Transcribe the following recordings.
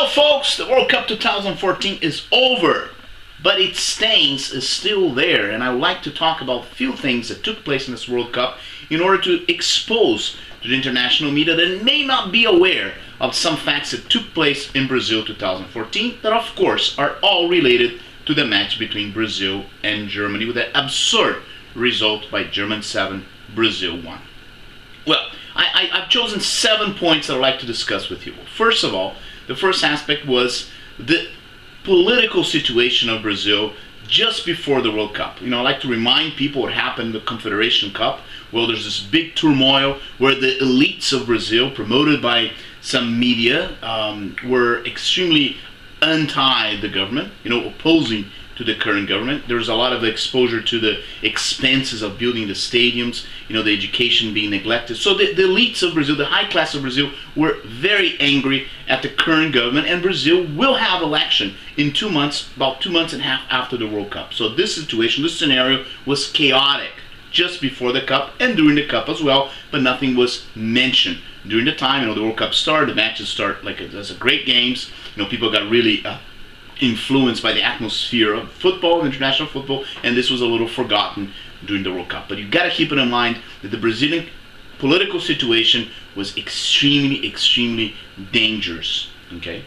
Well, folks, the World Cup 2014 is over, but its stains is still there, and I would like to talk about a few things that took place in this World Cup in order to expose to the international media that may not be aware of some facts that took place in Brazil 2014 that, of course, are all related to the match between Brazil and Germany with that absurd result by German 7, Brazil 1. Well, I've chosen 7 points that I'd like to discuss with you. First of all, the first aspect was the political situation of Brazil just before the World Cup. I'd like to remind people what happened in the Confederation Cup. Well, there's this big turmoil where the elites of Brazil, promoted by some media, were extremely anti the government, opposing to the current government. There was a lot of exposure to the expenses of building the stadiums, the education being neglected. So the elites of Brazil, the high class of Brazil, were very angry at the current government, and Brazil will have election in 2 months, about 2 months and a half after the World Cup. So this situation, this scenario was chaotic just before the Cup and during the Cup as well, but nothing was mentioned. During the time, the World Cup started, the matches start like as a great games. People got really influenced by the atmosphere of football, international football, and this was a little forgotten during the World Cup. But you got to keep it in mind that the Brazilian political situation was extremely, extremely dangerous. Okay?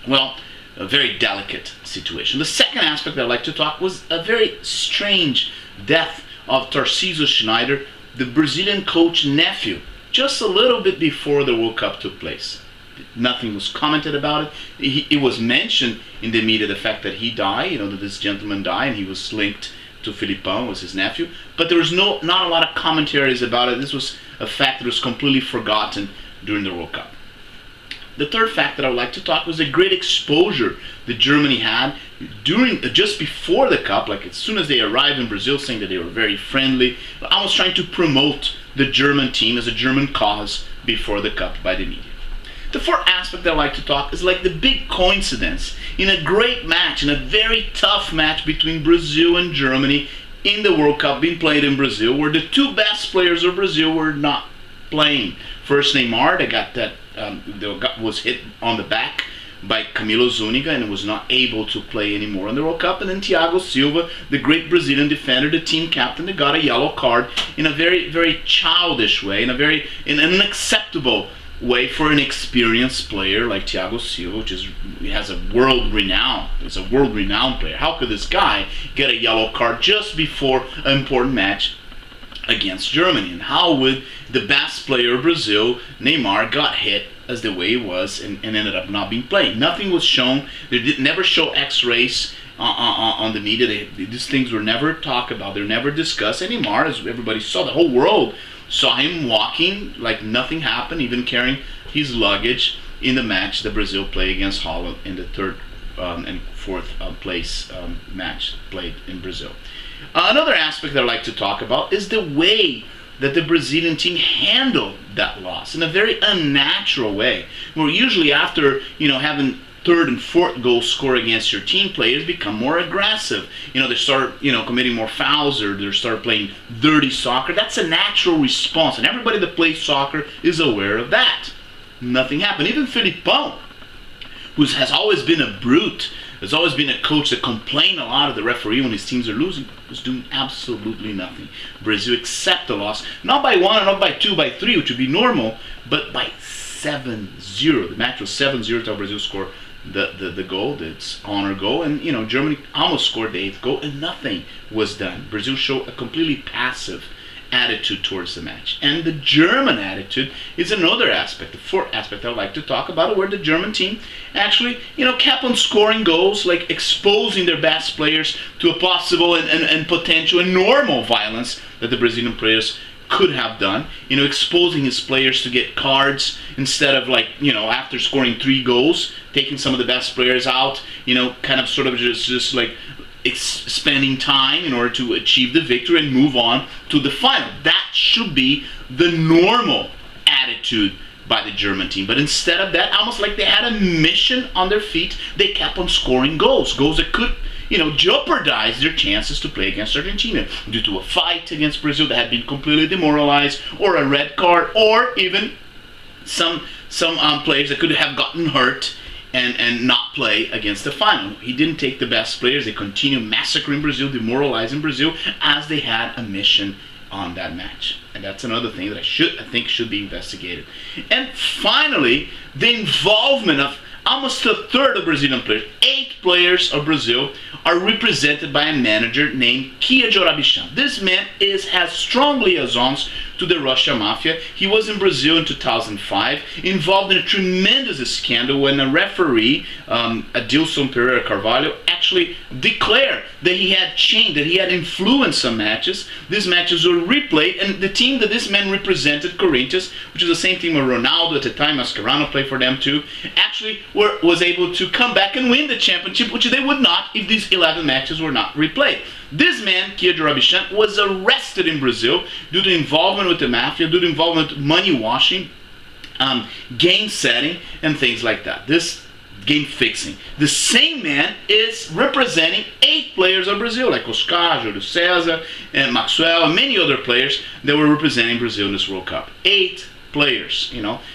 Well, a very delicate situation. The second aspect that I'd like to talk was a very strange death of Tarcísio Schneider, the Brazilian coach nephew, just a little bit before the World Cup took place. Nothing was commented about it. It was mentioned in the media, the fact that he died, that this gentleman died, and he was linked to Filipão, was his nephew. But there was not a lot of commentaries about it. This was a fact that was completely forgotten during the World Cup. The third fact that I would like to talk was the great exposure that Germany had just before the Cup, like as soon as they arrived in Brazil, saying that they were very friendly, almost trying to promote the German team as a German cause before the Cup by the media. The fourth aspect that I like to talk is like the big coincidence in a great match, in a very tough match between Brazil and Germany in the World Cup being played in Brazil, where the two best players of Brazil were not playing. First, Neymar, that was hit on the back by Camilo Zúñiga and was not able to play anymore in the World Cup. And then Thiago Silva, the great Brazilian defender, the team captain, that got a yellow card in a very, very childish way, in an unacceptable way for an experienced player like Thiago Silva, has a world renown. It's a world renowned player. How could this guy get a yellow card just before an important match against Germany? And how would the best player of Brazil, Neymar, got hit as the way he was and ended up not being played? Nothing was shown. They never show X-rays on the media. These things were never talked about. They're never discussed. And Neymar, as everybody saw, the whole world saw him walking like nothing happened, even carrying his luggage in the match that Brazil played against Holland in the third and fourth place match played in Brazil. Another aspect that I'd like to talk about is the way that the Brazilian team handled that loss in a very unnatural way. Where usually after having third and fourth goal score against your team, players become more aggressive. They start committing more fouls, or they start playing dirty soccer. That's a natural response, and everybody that plays soccer is aware of that. Nothing happened. Even Filipão, who has always been a brute, has always been a coach that complained a lot of the referee when his teams are losing, was doing absolutely nothing. Brazil accept the loss, not by 1, not by 2, by 3, which would be normal, but by 7-0. The match was 7-0 till Brazil scored the goal, its honor goal, and Germany almost scored the 8th goal, and nothing was done. Brazil showed a completely passive attitude towards the match. And the German attitude is another aspect, the fourth aspect I'd like to talk about, where the German team actually, kept on scoring goals, like exposing their best players to a possible and potential and normal violence that the Brazilian players could have done, exposing his players to get cards instead of after scoring 3 goals, taking some of the best players out, kind of sort of just like spending time in order to achieve the victory and move on to the final. That should be the normal attitude by the German team. But instead of that, almost like they had a mission on their feet, they kept on scoring goals that could jeopardize their chances to play against Argentina due to a fight against Brazil that had been completely demoralized, or a red card, or even some players that could have gotten hurt and not play against the final. He didn't take the best players. They continued massacring Brazil, demoralizing Brazil, as they had a mission on that match. And that's another thing that I think should be investigated. And finally, the involvement of almost a third of Brazilian players, 8 players of Brazil, are represented by a manager named Kia Jorabichand. This man has strong liaisons to the Russia mafia. He was in Brazil in 2005, involved in a tremendous scandal when a referee, Adilson Pereira Carvalho, actually declared that he had changed, that he had influenced some matches. These matches were replayed, and the team that this man represented, Corinthians, which is the same team where Ronaldo at the time, Mascherano played for them too, actually was able to come back and win the championship, which they would not if these 11 matches were not replayed. This man, Kia Jorabichand, was arrested in Brazil due to involvement with the mafia, due to involvement with money washing, game setting, and things like that. This game fixing. The same man is representing 8 players of Brazil, like Oscar, Júlio César, and Maxwell, and many other players that were representing Brazil in this World Cup. 8 players,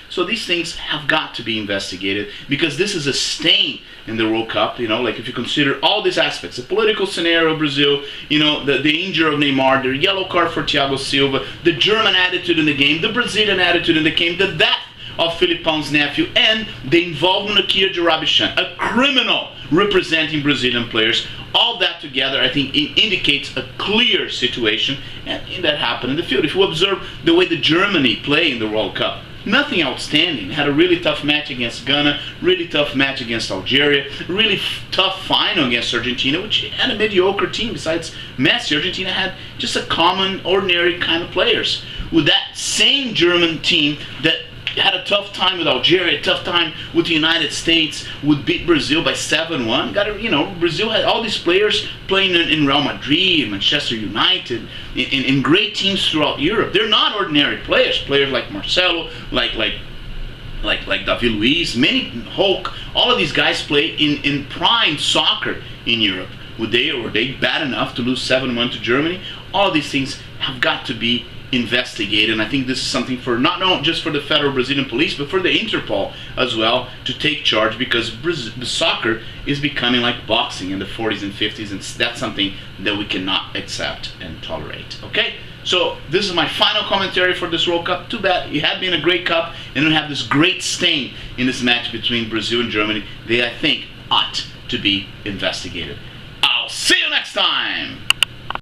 So these things have got to be investigated, because this is a stain in the World Cup, like if you consider all these aspects, the political scenario of Brazil, the injury of Neymar, the yellow card for Thiago Silva, the German attitude in the game, the Brazilian attitude in the game, the death of Filipão's nephew, and the involvement of Kia Jorabichand, a criminal representing Brazilian players. All that together, I think, it indicates a clear situation, and that happened in the field. If you observe the way the Germany play in the World Cup, nothing outstanding. Had a really tough match against Ghana, really tough match against Algeria, really tough final against Argentina, which had a mediocre team. Besides Messi, Argentina had just a common, ordinary kind of players. With that same German team that had a tough time with Algeria, a tough time with the United States, would beat Brazil by 7-1. Brazil had all these players playing in Real Madrid, Manchester United, in great teams throughout Europe. They're not ordinary players. Players like Marcelo, like David Luiz, Hulk, all of these guys play in prime soccer in Europe. Were they bad enough to lose 7-1 to Germany? All of these things have got to be investigated, and I think this is something for not just for the federal Brazilian police, but for the Interpol as well to take charge, because soccer is becoming like boxing in the 40s and 50s, and that's something that we cannot accept and tolerate. Okay, so this is my final commentary for this World Cup. Too bad it had been a great cup, and we have this great stain in this match between Brazil and Germany. They, I think, ought to be investigated. I'll see you next time.